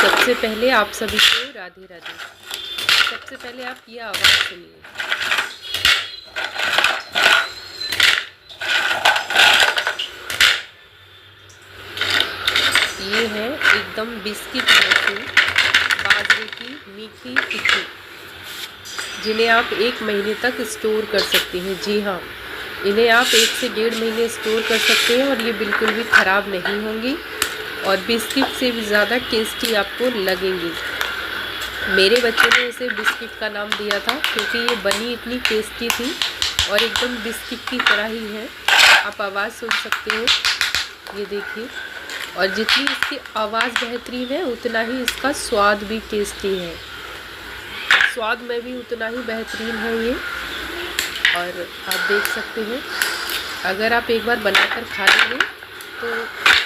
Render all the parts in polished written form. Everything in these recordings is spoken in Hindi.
सबसे पहले आप सभी को राधे राधे। सबसे पहले आप ये आवाज़ सुनिए। ये है एकदम बिस्किट जैसे बाजरे की मीठी टिक्की, जिन्हें आप 1 महीने तक स्टोर कर सकते हैं। जी हाँ, इन्हें आप 1 से 1.5 महीने स्टोर कर सकते हैं और ये बिल्कुल भी ख़राब नहीं होंगी और बिस्किट से भी ज़्यादा टेस्टी आपको लगेंगी। मेरे बच्चे ने इसे बिस्किट का नाम दिया था क्योंकि ये बनी इतनी टेस्टी थी और एकदम बिस्किट की तरह ही है। आप आवाज़ सुन सकते हो, ये देखिए। और जितनी इसकी आवाज़ बेहतरीन है उतना ही इसका स्वाद भी टेस्टी है। स्वाद में भी उतना ही बेहतरीन है ये। और आप देख सकते हैं, अगर आप एक बार बनाकर खा लेंगे तो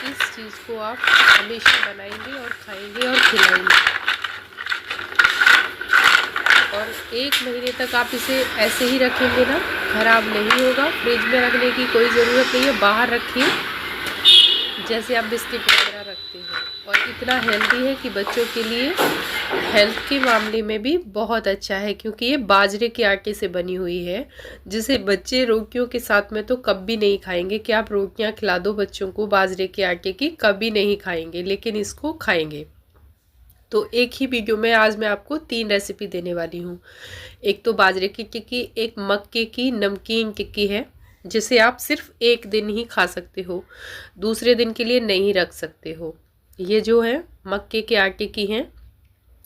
इस चीज़ को आप हमेशा बनाएंगे और खाएंगे और खिलाएंगे। और 1 महीने तक आप इसे ऐसे ही रखेंगे ना, ख़राब नहीं होगा। फ्रिज में रखने की कोई ज़रूरत नहीं है, बाहर रखिए जैसे आप बिस्किट वगैरह रखते हैं। और इतना हेल्दी है कि बच्चों के लिए हेल्थ के मामले में भी बहुत अच्छा है, क्योंकि ये बाजरे के आटे से बनी हुई है, जिसे बच्चे रोटियों के साथ में तो कभी नहीं खाएंगे। कि आप रोटियां खिला दो बच्चों को बाजरे के आटे की, कभी नहीं खाएंगे, लेकिन इसको खाएंगे। तो एक ही वीडियो में आज मैं आपको 3 रेसिपी देने वाली हूँ। एक तो बाजरे की टिक्की, एक मक्के की नमकीन टिक्की है जिसे आप सिर्फ 1 दिन ही खा सकते हो, दूसरे दिन के लिए नहीं रख सकते हो। ये जो है मक्के के आटे की हैं,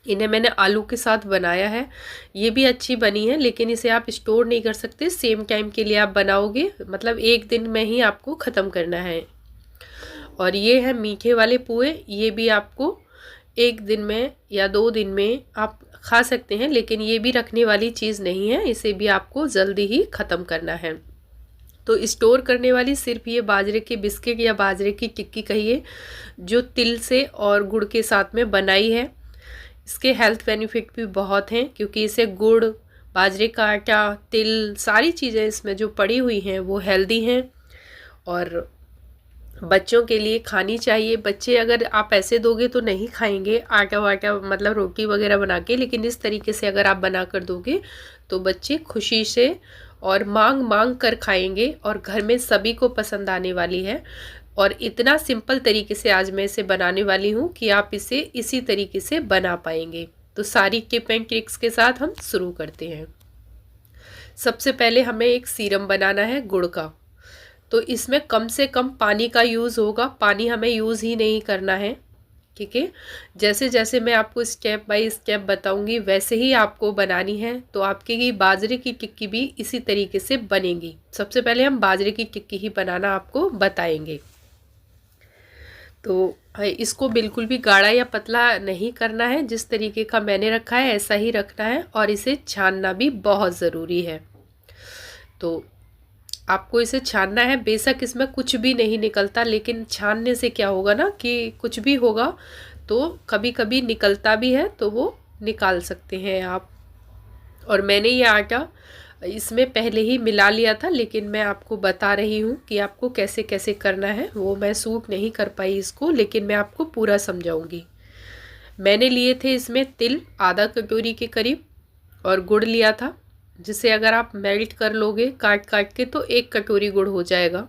इन्हें मैंने आलू के साथ बनाया है। ये भी अच्छी बनी है, लेकिन इसे आप स्टोर नहीं कर सकते। सेम टाइम के लिए आप बनाओगे, मतलब 1 दिन में ही आपको ख़त्म करना है। और ये है मीठे वाले पुए, ये भी आपको 1 दिन में या 2 दिन में आप खा सकते हैं, लेकिन ये भी रखने वाली चीज़ नहीं है, इसे भी आपको जल्दी ही ख़त्म करना है। तो स्टोर करने वाली सिर्फ ये बाजरे के बिस्किट या बाजरे की टिक्की कहिए, जो तिल से और गुड़ के साथ में बनाई है। इसके हेल्थ बेनिफिट भी बहुत हैं, क्योंकि इसे गुड़, बाजरे का आटा, तिल, सारी चीज़ें इसमें जो पड़ी हुई हैं वो हेल्दी हैं और बच्चों के लिए खानी चाहिए। बच्चे अगर आप ऐसे दोगे तो नहीं खाएंगे, आटा वाटा मतलब रोटी वगैरह बना के, लेकिन इस तरीके से अगर आप बना कर दोगे तो बच्चे खुशी से और मांग मांग कर खाएंगे और घर में सभी को पसंद आने वाली है। और इतना सिंपल तरीके से आज मैं इसे बनाने वाली हूँ कि आप इसे इसी तरीके से बना पाएंगे। तो सारी टिप एंड ट्रिक्स के साथ हम शुरू करते हैं। सबसे पहले हमें एक सीरम बनाना है गुड़ का। तो इसमें कम से कम पानी का यूज़ होगा, पानी हमें यूज़ ही नहीं करना है, ठीक है। जैसे जैसे मैं आपको स्टेप बाय स्टेप बताऊंगी वैसे ही आपको बनानी है। तो आपकी ये बाजरे की टिक्की भी इसी तरीके से बनेगी। सबसे पहले हम बाजरे की टिक्की ही बनाना आपको बताएंगे। तो इसको बिल्कुल भी गाढ़ा या पतला नहीं करना है, जिस तरीके का मैंने रखा है ऐसा ही रखना है। और इसे छानना भी बहुत ज़रूरी है। तो आपको इसे छानना है। बेशक इसमें कुछ भी नहीं निकलता, लेकिन छानने से क्या होगा ना कि कुछ भी होगा तो कभी कभी निकलता भी है, तो वो निकाल सकते हैं आप। और मैंने ये आटा इसमें पहले ही मिला लिया था, लेकिन मैं आपको बता रही हूँ कि आपको कैसे कैसे करना है। वो मैं शूट नहीं कर पाई इसको, लेकिन मैं आपको पूरा समझाऊंगी। मैंने लिए थे इसमें तिल आधा कटोरी के करीब, और गुड़ लिया था, जिसे अगर आप मेल्ट कर लोगे काट काट के तो 1 कटोरी गुड़ हो जाएगा।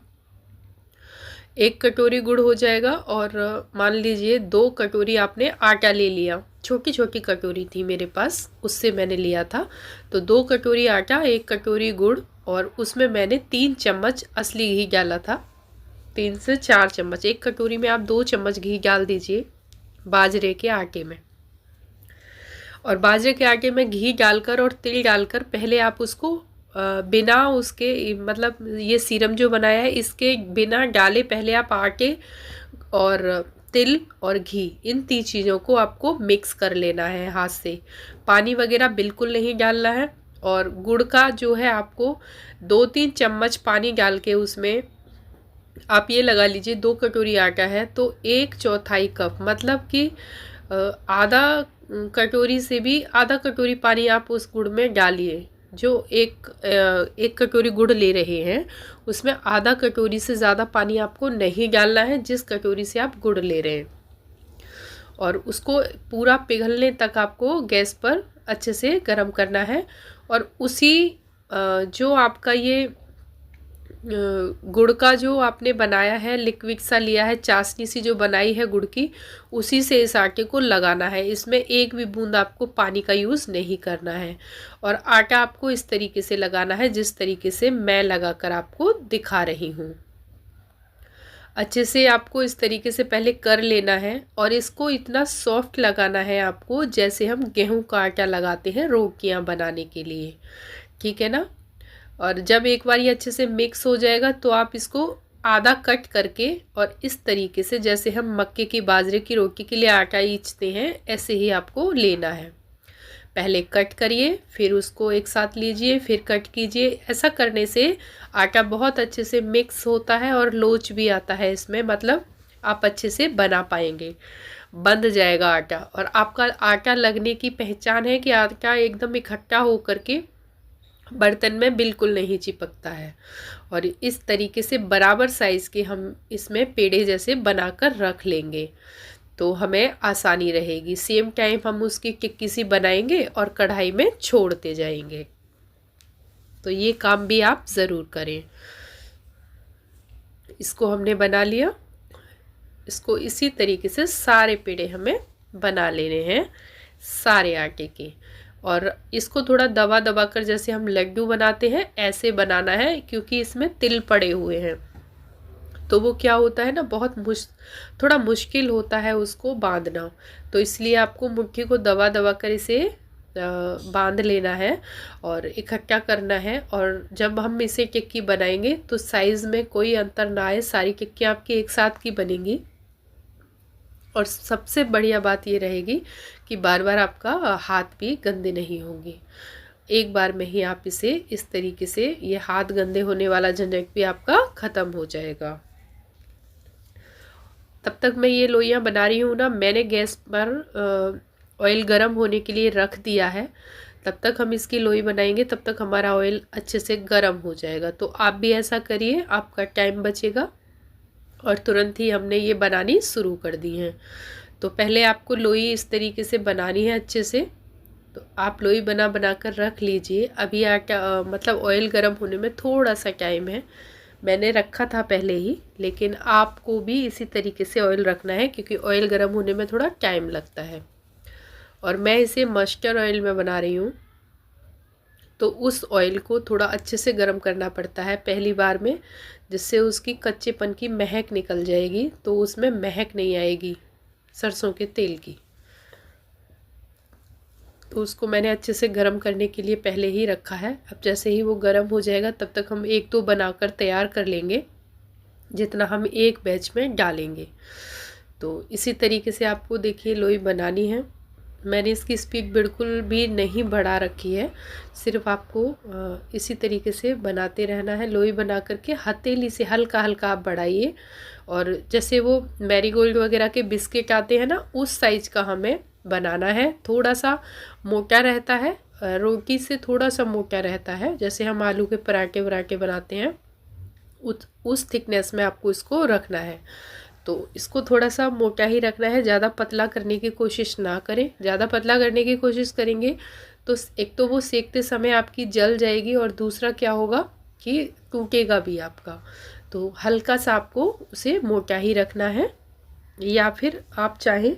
1 कटोरी गुड़ हो जाएगा। और मान लीजिए 2 कटोरी आपने आटा ले लिया, छोटी छोटी कटोरी थी मेरे पास, उससे मैंने लिया था। तो 2 कटोरी आटा, 1 कटोरी गुड़, और उसमें मैंने 3 चम्मच असली घी डाला था। 3 से 4 चम्मच, 1 कटोरी में आप 2 चम्मच घी डाल दीजिए बाजरे के आटे में। और बाजरे के आटे में घी डालकर और तिल डालकर पहले आप उसको बिना उसके, मतलब ये सीरम जो बनाया है इसके बिना डाले पहले आप आटे और तिल और घी, इन 3 चीज़ों को आपको मिक्स कर लेना है हाथ से। पानी वगैरह बिल्कुल नहीं डालना है। और गुड़ का जो है आपको 2-3 चम्मच पानी डाल के उसमें आप ये लगा लीजिए 2 कटोरी आटा है तो 1/4 कप, मतलब कि आधा कटोरी से भी आधा कटोरी पानी आप उस गुड़ में डालिए। जो एक कटोरी गुड़ ले रहे हैं उसमें आधा कटोरी से ज़्यादा पानी आपको नहीं डालना है, जिस कटोरी से आप गुड़ ले रहे हैं। और उसको पूरा पिघलने तक आपको गैस पर अच्छे से गर्म करना है। और उसी जो आपका ये गुड़ का जो आपने बनाया है, लिक्विड सा लिया है, चाशनी सी जो बनाई है गुड़ की, उसी से इस आटे को लगाना है। इसमें एक भी बूंद आपको पानी का यूज़ नहीं करना है। और आटा आपको इस तरीके से लगाना है जिस तरीके से मैं लगाकर आपको दिखा रही हूँ। अच्छे से आपको इस तरीके से पहले कर लेना है और इसको इतना सॉफ्ट लगाना है आपको जैसे हम गेहूं का आटा लगाते हैं रोटियां बनाने के लिए, ठीक है ना। और जब एक बार ये अच्छे से मिक्स हो जाएगा तो आप इसको आधा कट करके और इस तरीके से जैसे हम मक्के की बाजरे की रोटी के लिए आटा ईचते हैं ऐसे ही आपको लेना है। पहले कट करिए, फिर उसको एक साथ लीजिए, फिर कट कीजिए। ऐसा करने से आटा बहुत अच्छे से मिक्स होता है और लोच भी आता है इसमें, मतलब आप अच्छे से बना पाएंगे, बंध जाएगा आटा। और आपका आटा लगने की पहचान है कि आटा एकदम इकट्ठा होकर के बर्तन में बिल्कुल नहीं चिपकता है। और इस तरीके से बराबर साइज़ के हम इसमें पेड़े जैसे बनाकर रख लेंगे तो हमें आसानी रहेगी। सेम टाइम हम उसकी टिक्की सी बनाएंगे और कढ़ाई में छोड़ते जाएंगे। तो ये काम भी आप ज़रूर करें। इसको हमने बना लिया। इसको इसी तरीके से सारे पेड़े हमें बना लेने हैं सारे आटे के। और इसको थोड़ा दबा दबा कर जैसे हम लड्डू बनाते हैं ऐसे बनाना है, क्योंकि इसमें तिल पड़े हुए हैं तो वो क्या होता है ना, थोड़ा मुश्किल होता है उसको बांधना। तो इसलिए आपको मुट्ठी को दबा दबा कर इसे बांध लेना है और इकट्ठा करना है। और जब हम इसे टिक्की बनाएंगे तो साइज़ में कोई अंतर ना आए, सारी टिक्कियाँ आपकी एक साथ की बनेंगी। और सबसे बढ़िया बात ये रहेगी कि बार बार आपका हाथ भी गंदे नहीं होंगे। एक बार में ही आप इसे इस तरीके से, ये हाथ गंदे होने वाला झंझट भी आपका ख़त्म हो जाएगा। तब तक मैं ये लोइयाँ बना रही हूँ ना, मैंने गैस पर ऑयल गरम होने के लिए रख दिया है। तब तक हम इसकी लोई बनाएंगे, तब तक हमारा ऑयल अच्छे से गरम हो जाएगा। तो आप भी ऐसा करिए, आपका टाइम बचेगा। और तुरंत ही हमने ये बनानी शुरू कर दी है। तो पहले आपको लोई इस तरीके से बनानी है अच्छे से। तो आप लोई बना बना कर रख लीजिए। अभी आटा मतलब ऑयल गरम होने में थोड़ा सा टाइम है, मैंने रखा था पहले ही, लेकिन आपको भी इसी तरीके से ऑयल रखना है क्योंकि ऑयल गरम होने में थोड़ा टाइम लगता है। और मैं इसे मस्टर्ड ऑयल में बना रही हूँ, तो उस ऑयल को थोड़ा अच्छे से गर्म करना पड़ता है पहली बार में, जिससे उसकी कच्चेपन की महक निकल जाएगी, तो उसमें महक नहीं आएगी सरसों के तेल की। तो उसको मैंने अच्छे से गर्म करने के लिए पहले ही रखा है। अब जैसे ही वो गर्म हो जाएगा तब तक हम एक दो बनाकर तैयार कर लेंगे जितना हम एक बैच में डालेंगे। तो इसी तरीके से आपको देखिए लोई बनानी है। मैंने इसकी स्पीड बिल्कुल भी नहीं बढ़ा रखी है, सिर्फ आपको इसी तरीके से बनाते रहना है। लोई बना करके हथेली से हल्का हल्का आप बढ़ाइए। और जैसे वो मैरीगोल्ड वगैरह के बिस्किट आते हैं ना, उस साइज़ का हमें बनाना है। थोड़ा सा मोटा रहता है, रोटी से थोड़ा सा मोटा रहता है, जैसे हम आलू के पराठे वराठे बनाते हैं उस थिकनेस में आपको इसको रखना है। तो इसको थोड़ा सा मोटा ही रखना है, ज़्यादा पतला करने की कोशिश ना करें। ज़्यादा पतला करने की कोशिश करेंगे तो एक तो वो सेकते समय आपकी जल जाएगी और दूसरा क्या होगा कि टूटेगा भी आपका। तो हल्का सा आपको उसे मोटा ही रखना है, या फिर आप चाहें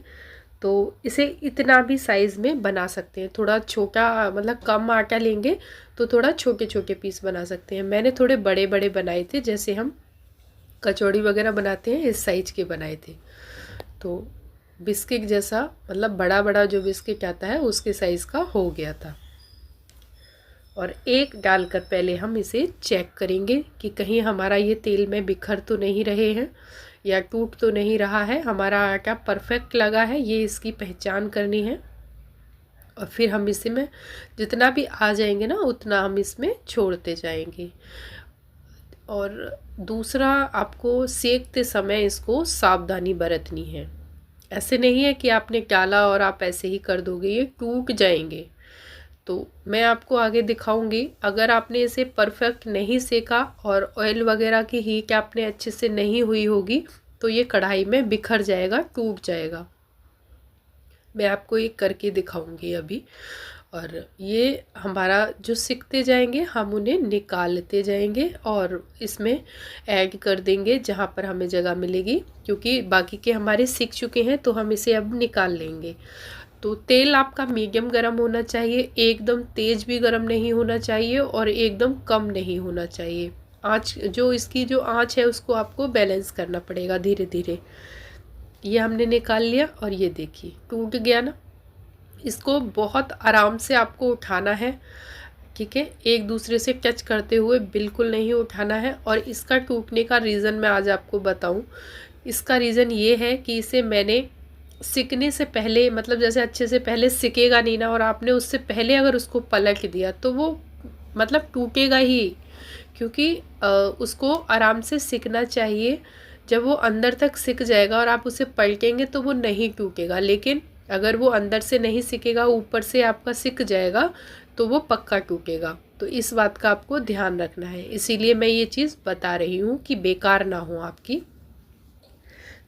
तो इसे इतना भी साइज़ में बना सकते हैं। थोड़ा छोटा मतलब कम आटा लेंगे तो थोड़ा छोटे छोटे पीस बना सकते हैं। मैंने थोड़े बड़े बड़े बनाए थे, जैसे हम कचौड़ी वगैरह बनाते हैं इस साइज़ के बनाए थे। तो बिस्किट जैसा मतलब बड़ा बड़ा जो बिस्किट आता है उसके साइज़ का हो गया था। और एक डालकर पहले हम इसे चेक करेंगे कि कहीं हमारा ये तेल में बिखर तो नहीं रहे हैं या टूट तो नहीं रहा है, हमारा आटा परफेक्ट लगा है, ये इसकी पहचान करनी है। और फिर हम इसमें जितना भी आ जाएंगे ना उतना हम इसमें छोड़ते जाएंगे। और दूसरा, आपको सेकते समय इसको सावधानी बरतनी है। ऐसे नहीं है कि आपने डाला और आप ऐसे ही कर दोगे, ये टूट जाएंगे। तो मैं आपको आगे दिखाऊंगी। अगर आपने इसे परफेक्ट नहीं सेका और ऑयल वगैरह की हीट आपने अच्छे से नहीं हुई होगी तो ये कढ़ाई में बिखर जाएगा, टूट जाएगा। मैं आपको एक करके दिखाऊंगी अभी। और ये हमारा जो सीखते जाएंगे हम उन्हें निकालते जाएंगे और इसमें ऐड कर देंगे जहाँ पर हमें जगह मिलेगी, क्योंकि बाकी के हमारे सीख चुके हैं तो हम इसे अब निकाल लेंगे। तो तेल आपका मीडियम गरम होना चाहिए, एकदम तेज़ भी गरम नहीं होना चाहिए और एकदम कम नहीं होना चाहिए। आँच जो इसकी जो आँच है उसको आपको बैलेंस करना पड़ेगा धीरे धीरे। ये हमने निकाल लिया और ये देखिए टूट गया ना। इसको बहुत आराम से आपको उठाना है, ठीक है, एक दूसरे से टच करते हुए बिल्कुल नहीं उठाना है। और इसका टूटने का रीज़न मैं आज आपको बताऊं। इसका रीज़न ये है कि इसे मैंने सिकने से पहले, मतलब जैसे अच्छे से पहले सिकेगा नहीं ना, और आपने उससे पहले अगर उसको पलट दिया तो वो मतलब टूटेगा ही, क्योंकि उसको आराम से सिकना चाहिए। जब वो अंदर तक सिक जाएगा और आप उसे पलटेंगे तो वो नहीं टूटेगा, लेकिन अगर वो अंदर से नहीं सिकेगा, ऊपर से आपका सिक जाएगा तो वो पक्का टूटेगा। तो इस बात का आपको ध्यान रखना है, इसीलिए मैं ये चीज़ बता रही हूँ कि बेकार ना हो आपकी।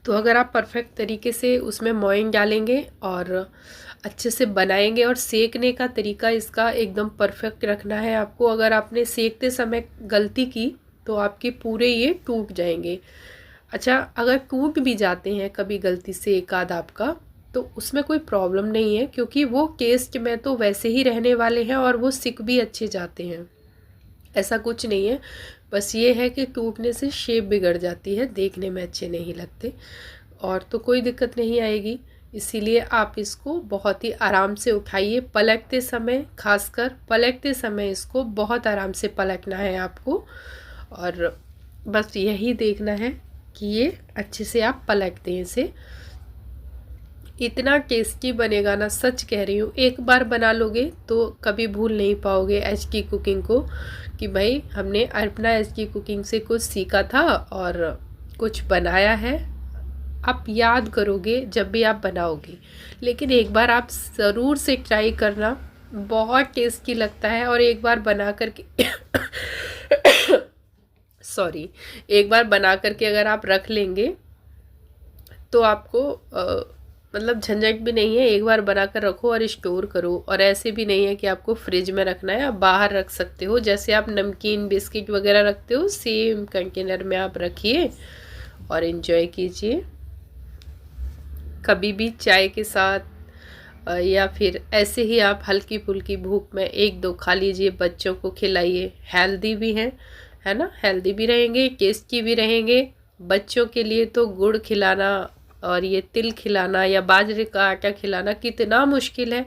तो अगर आप परफेक्ट तरीके से उसमें मोइन डालेंगे और अच्छे से बनाएंगे, और सेकने का तरीका इसका एकदम परफेक्ट रखना है आपको। अगर आपने सेकते समय गलती की तो आपके पूरे ये टूट जाएंगे। अच्छा, अगर टूट भी जाते हैं कभी गलती से एक आध आपका, तो उसमें कोई प्रॉब्लम नहीं है, क्योंकि वो टेस्ट में तो वैसे ही रहने वाले हैं और वो सिक भी अच्छे जाते हैं, ऐसा कुछ नहीं है। बस ये है कि टूटने से शेप बिगड़ जाती है, देखने में अच्छे नहीं लगते, और तो कोई दिक्कत नहीं आएगी। इसीलिए आप इसको बहुत ही आराम से उठाइए, पलटते समय, खासकर पलटते समय इसको बहुत आराम से पलटना है आपको। और बस यही देखना है कि ये अच्छे से आप पलट दें इसे। इतना टेस्टी बनेगा ना, सच कह रही हूँ, एक बार बना लोगे तो कभी भूल नहीं पाओगे एच की कुकिंग को, कि भाई हमने अपना एच की कुकिंग से कुछ सीखा था और कुछ बनाया है। आप याद करोगे जब भी आप बनाओगे, लेकिन एक बार आप ज़रूर से ट्राई करना, बहुत टेस्टी लगता है। और एक बार बना करके सॉरी, एक बार बना करके अगर आप रख लेंगे तो आपको मतलब झंझट भी नहीं है। एक बार बना कर रखो और स्टोर करो, और ऐसे भी नहीं है कि आपको फ्रिज में रखना है, आप बाहर रख सकते हो। जैसे आप नमकीन बिस्किट वगैरह रखते हो, सेम कंटेनर में आप रखिए और एंजॉय कीजिए। कभी भी चाय के साथ या फिर ऐसे ही आप हल्की फुल्की भूख में एक दो खा लीजिए, बच्चों को खिलाइए। हेल्दी भी है ना, हेल्दी भी रहेंगे, टेस्टी भी रहेंगे। बच्चों के लिए तो गुड़ खिलाना और ये तिल खिलाना या बाजरे का आटा खिलाना कितना मुश्किल है,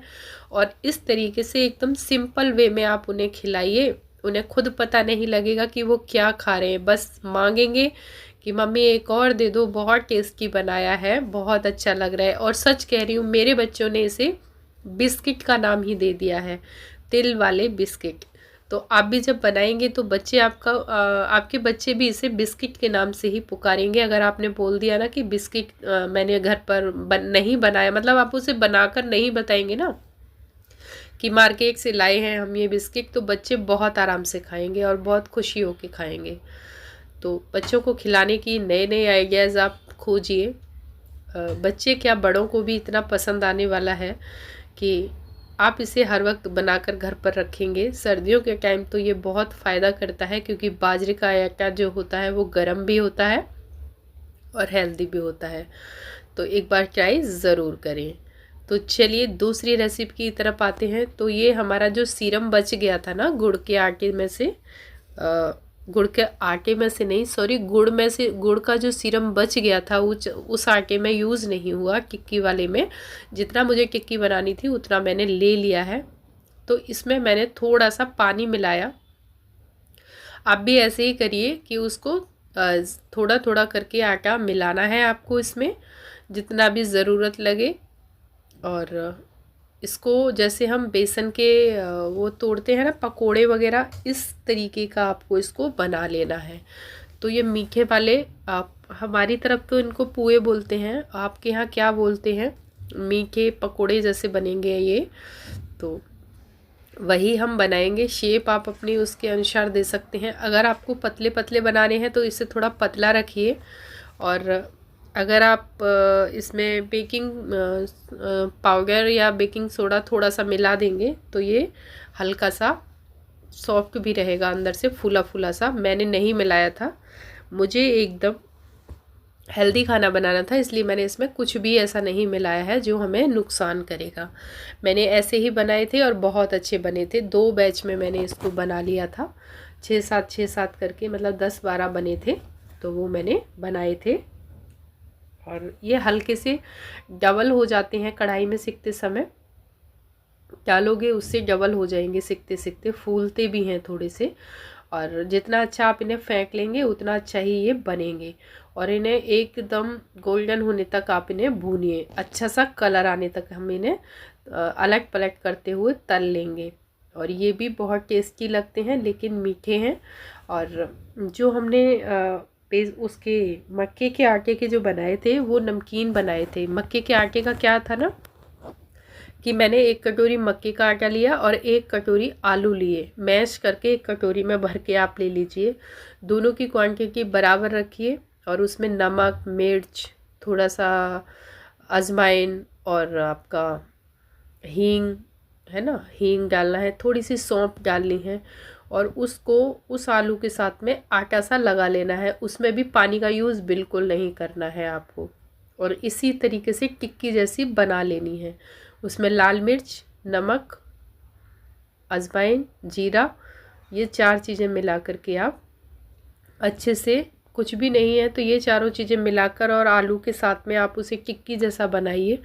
और इस तरीके से एकदम सिंपल वे में आप उन्हें खिलाइए। उन्हें खुद पता नहीं लगेगा कि वो क्या खा रहे हैं, बस मांगेंगे कि मम्मी एक और दे दो, बहुत टेस्टी बनाया है, बहुत अच्छा लग रहा है। और सच कह रही हूँ, मेरे बच्चों ने इसे बिस्किट का नाम ही दे दिया है, तिल वाले बिस्किट। तो आप भी जब बनाएंगे तो बच्चे आपके बच्चे भी इसे बिस्किट के नाम से ही पुकारेंगे। अगर आपने बोल दिया ना कि बिस्किट मैंने घर पर नहीं बनाया, मतलब आप उसे बनाकर नहीं बताएंगे ना कि मार्केट से लाए हैं हम ये बिस्किट, तो बच्चे बहुत आराम से खाएंगे और बहुत खुशी होकर खाएंगे। तो बच्चों को खिलाने की नए नए आइडियाज़ आप खोजिए। बच्चे क्या, बड़ों को भी इतना पसंद आने वाला है कि आप इसे हर वक्त बनाकर घर पर रखेंगे। सर्दियों के टाइम तो ये बहुत फ़ायदा करता है, क्योंकि बाजरे का आटा जो होता है वो गर्म भी होता है और हेल्दी भी होता है। तो एक बार ट्राई ज़रूर करें। तो चलिए दूसरी रेसिपी की तरफ आते हैं। तो ये हमारा जो सीरम बच गया था ना गुड़ के आटे में से, गुड़ के आटे में से नहीं, सॉरी, गुड़ में से, गुड़ का जो सीरम बच गया था उस आटे में यूज़ नहीं हुआ, टिक्की वाले में। जितना मुझे टिक्की बनानी थी उतना मैंने ले लिया है। तो इसमें मैंने थोड़ा सा पानी मिलाया। आप भी ऐसे ही करिए कि उसको थोड़ा थोड़ा करके आटा मिलाना है आपको इसमें, जितना भी ज़रूरत लगे। और इसको जैसे हम बेसन के वो तोड़ते हैं ना पकोड़े वगैरह, इस तरीके का आपको इसको बना लेना है। तो ये मीठे वाले, आप हमारी तरफ तो इनको पुए बोलते हैं, आपके यहाँ क्या बोलते हैं, मीठे पकोड़े जैसे बनेंगे ये। तो वही हम बनाएंगे। शेप आप अपनी उसके अनुसार दे सकते हैं। अगर आपको पतले पतले बनाने हैं तो इसे थोड़ा पतला रखिए, और अगर आप इसमें बेकिंग पाउडर या बेकिंग सोडा थोड़ा सा मिला देंगे तो ये हल्का सा सॉफ्ट भी रहेगा, अंदर से फूला फूला सा। मैंने नहीं मिलाया था, मुझे एकदम हेल्दी खाना बनाना था, इसलिए मैंने इसमें कुछ भी ऐसा नहीं मिलाया है जो हमें नुकसान करेगा। मैंने ऐसे ही बनाए थे और बहुत अच्छे बने थे। 2 बैच में मैंने इसको बना लिया था, 6-7 करके, मतलब 10-12 बने थे, तो वो मैंने बनाए थे। और ये हल्के से डबल हो जाते हैं कढ़ाई में सिकते समय, डालोगे उससे डबल हो जाएंगे सिकते सिकते, फूलते भी हैं थोड़े से। और जितना अच्छा आप इन्हें फेंक लेंगे उतना अच्छा ही ये बनेंगे। और इन्हें एकदम गोल्डन होने तक आप इन्हें भूनिए, अच्छा सा कलर आने तक हम इन्हें अलट पलट करते हुए तल लेंगे। और ये भी बहुत टेस्टी लगते हैं, लेकिन मीठे हैं। और जो हमने उसके मक्के के आटे के जो बनाए थे वो नमकीन बनाए थे। मक्के के आटे का क्या था ना कि मैंने 1 कटोरी मक्के का आटा लिया और 1 कटोरी आलू लिए, मैश करके 1 कटोरी में भर के आप ले लीजिए। दोनों की क्वांटिटी बराबर रखिए और उसमें नमक, मिर्च, थोड़ा सा अजवाइन और आपका हींग है ना, हींग डालना है, थोड़ी सी सौंफ डालनी है। और उसको उस आलू के साथ में आटा सा लगा लेना है, उसमें भी पानी का यूज़ बिल्कुल नहीं करना है आपको। और इसी तरीके से टिक्की जैसी बना लेनी है। उसमें लाल मिर्च, नमक, अजवाइन, जीरा, ये 4 चीज़ें मिला करके आप अच्छे से, कुछ भी नहीं है तो ये चारों चीज़ें मिलाकर और आलू के साथ में आप उसे टिक्की जैसा बनाइए,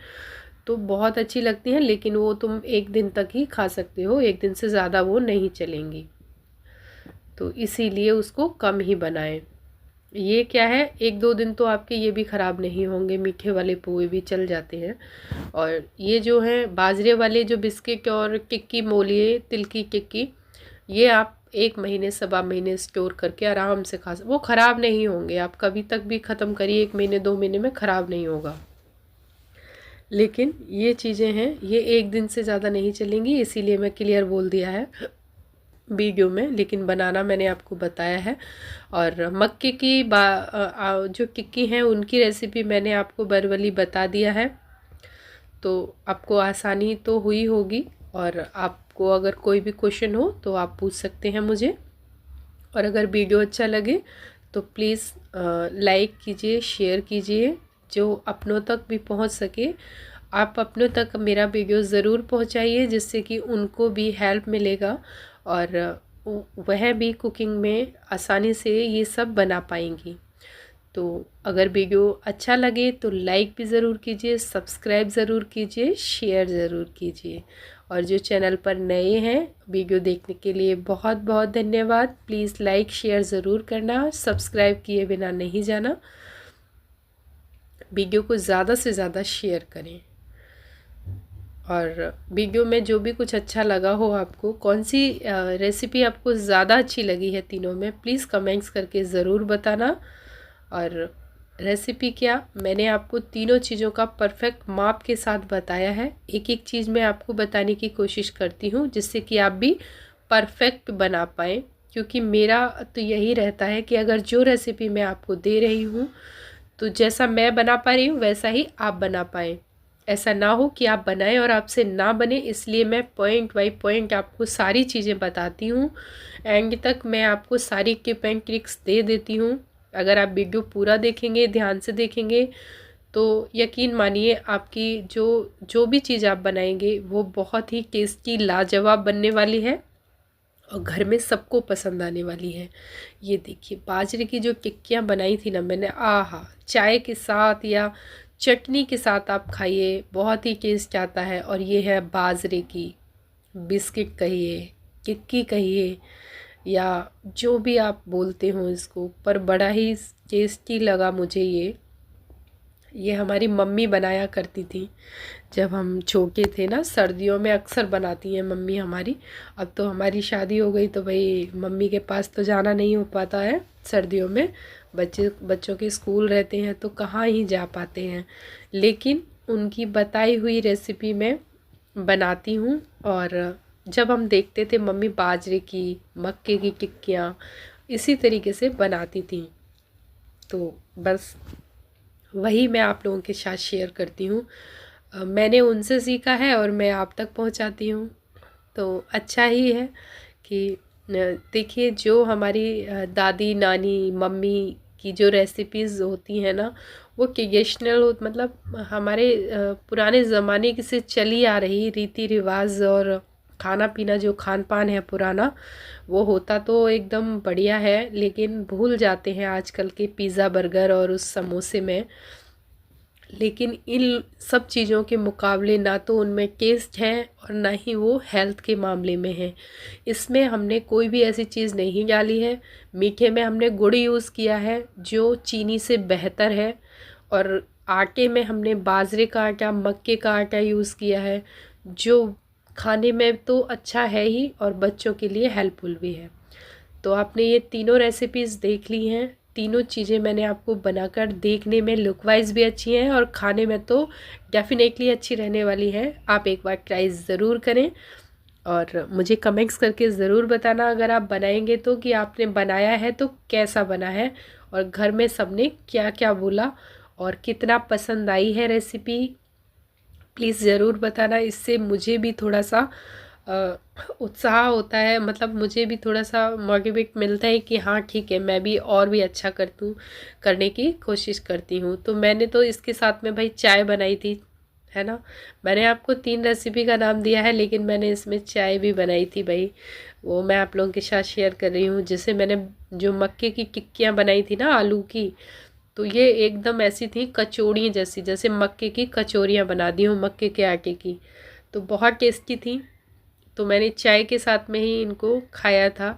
तो बहुत अच्छी लगती हैं। लेकिन वो तुम 1 दिन तक ही खा सकते हो, 1 दिन से ज़्यादा वो नहीं चलेंगी, तो इसीलिए उसको कम ही बनाएं। ये क्या है, 1-2 दिन तो आपके ये भी ख़राब नहीं होंगे, मीठे वाले पोहे भी चल जाते हैं। और ये जो है बाजरे वाले जो बिस्किट और टिक्की मोलिए, तिल की टिक्की, ये आप 1 महीने 1.25 महीने स्टोर करके आराम से खा सकते, वो ख़राब नहीं होंगे। आप कभी तक भी ख़त्म करिए, 1 महीने 2 महीने में ख़राब नहीं होगा। लेकिन ये चीज़ें हैं, ये 1 दिन से ज़्यादा नहीं चलेंगी, इसीलिए मैं क्लियर बोल दिया है वीडियो में। लेकिन बनाना मैंने आपको बताया है। और मक्के की जो टिक्की हैं उनकी रेसिपी मैंने आपको वर्बली बता दिया है, तो आपको आसानी तो हुई होगी। और आपको अगर कोई भी क्वेश्चन हो तो आप पूछ सकते हैं मुझे। और अगर वीडियो अच्छा लगे तो प्लीज़ लाइक कीजिए, शेयर कीजिए, जो अपनों तक भी पहुंच सके। आप अपनों तक मेरा वीडियो ज़रूर पहुंचाइए, जिससे कि उनको भी हेल्प मिलेगा और वह भी कुकिंग में आसानी से ये सब बना पाएंगी। तो अगर वीडियो अच्छा लगे तो लाइक भी ज़रूर कीजिए, सब्सक्राइब ज़रूर कीजिए, शेयर ज़रूर कीजिए। और जो चैनल पर नए हैं, वीडियो देखने के लिए बहुत बहुत धन्यवाद। प्लीज़ लाइक शेयर ज़रूर करना, सब्सक्राइब किए बिना नहीं जाना। वीडियो को ज़्यादा से ज़्यादा शेयर करें। और वीडियो में जो भी कुछ अच्छा लगा हो, आपको कौन सी रेसिपी आपको ज़्यादा अच्छी लगी है तीनों में, प्लीज़ कमेंट्स करके ज़रूर बताना। और रेसिपी क्या, मैंने आपको तीनों चीज़ों का परफेक्ट माप के साथ बताया है। एक एक चीज़ मैं आपको बताने की कोशिश करती हूँ, जिससे कि आप भी परफेक्ट बना पाएँ। क्योंकि मेरा तो यही रहता है कि अगर जो रेसिपी मैं आपको दे रही हूँ, तो जैसा मैं बना पा रही हूँ वैसा ही आप बना पाएँ। ऐसा ना हो कि आप बनाएं और आपसे ना बने, इसलिए मैं पॉइंट बाय पॉइंट आपको सारी चीज़ें बताती हूँ। एंड तक मैं आपको सारी टिप एंड ट्रिक्स दे देती हूँ। अगर आप वीडियो पूरा देखेंगे, ध्यान से देखेंगे, तो यकीन मानिए आपकी जो भी चीज़ आप बनाएंगे वो बहुत ही टेस्टी लाजवाब बनने वाली है और घर में सबको पसंद आने वाली है। ये देखिए बाजरे की जो टिक्कियाँ बनाई थी ना मैंने, आहा, चाय के साथ या चटनी के साथ आप खाइए, बहुत ही टेस्ट आता है। और ये है बाजरे की बिस्किट कहिए, टिक्की कहिए, या जो भी आप बोलते हो इसको, पर बड़ा ही टेस्टी लगा मुझे ये हमारी मम्मी बनाया करती थी जब हम छोटे थे ना, सर्दियों में अक्सर बनाती हैं मम्मी हमारी। अब तो हमारी शादी हो गई तो भाई मम्मी के पास तो जाना नहीं हो पाता है सर्दियों में, बच्चों के स्कूल रहते हैं तो कहाँ ही जा पाते हैं। लेकिन उनकी बताई हुई रेसिपी मैं बनाती हूँ। और जब हम देखते थे मम्मी बाजरे की, मक्के की टिक्कियाँ इसी तरीके से बनाती थी, तो बस वही मैं आप लोगों के साथ शेयर करती हूँ। मैंने उनसे सीखा है और मैं आप तक पहुँचाती हूँ। तो अच्छा ही है कि देखिए, जो हमारी दादी नानी मम्मी की जो रेसिपीज़ होती हैं ना, वो ट्रेडिशनल मतलब हमारे पुराने ज़माने की से चली आ रही रीति रिवाज और खाना पीना जो खान पान है पुराना, वो होता तो एकदम बढ़िया है, लेकिन भूल जाते हैं आजकल के पिज़्ज़ा बर्गर और उस समोसे में। लेकिन इन सब चीज़ों के मुकाबले ना तो उनमें टेस्ट है और ना ही वो हेल्थ के मामले में है। इसमें हमने कोई भी ऐसी चीज़ नहीं डाली है। मीठे में हमने गुड़ यूज़ किया है जो चीनी से बेहतर है, और आटे में हमने बाजरे का आटा मक्के का आटा यूज़ किया है जो खाने में तो अच्छा है ही और बच्चों के लिए हेल्पफुल भी है। तो आपने ये तीनों रेसिपीज़ देख ली हैं। तीनों चीज़ें मैंने आपको बनाकर, देखने में लुक वाइज भी अच्छी हैं और खाने में तो डेफिनेटली अच्छी रहने वाली है। आप एक बार ट्राई ज़रूर करें और मुझे कमेंट्स करके ज़रूर बताना अगर आप बनाएंगे तो, कि आपने बनाया है तो कैसा बना है और घर में सबने क्या क्या बोला और कितना पसंद आई है रेसिपी। प्लीज़ ज़रूर बताना, इससे मुझे भी थोड़ा सा उत्साह होता है, मतलब मुझे भी थोड़ा सा मोटिवेट मिलता है कि हाँ ठीक है, मैं भी और भी अच्छा करने की कोशिश करती हूँ। तो मैंने तो इसके साथ में भाई चाय बनाई थी, है ना। मैंने आपको 3 रेसिपी का नाम दिया है, लेकिन मैंने इसमें चाय भी बनाई थी भाई, वो मैं आप लोगों के साथ शेयर कर रही हूँ। जैसे मैंने जो मक्के की टिक्कियाँ बनाई थी ना आलू की, तो ये एकदम ऐसी थी कचौड़ी जैसी, जैसे मक्के की कचौरियाँ बना दी हूँ मक्के के आटे की, तो बहुत टेस्टी थी। तो मैंने चाय के साथ में ही इनको खाया था।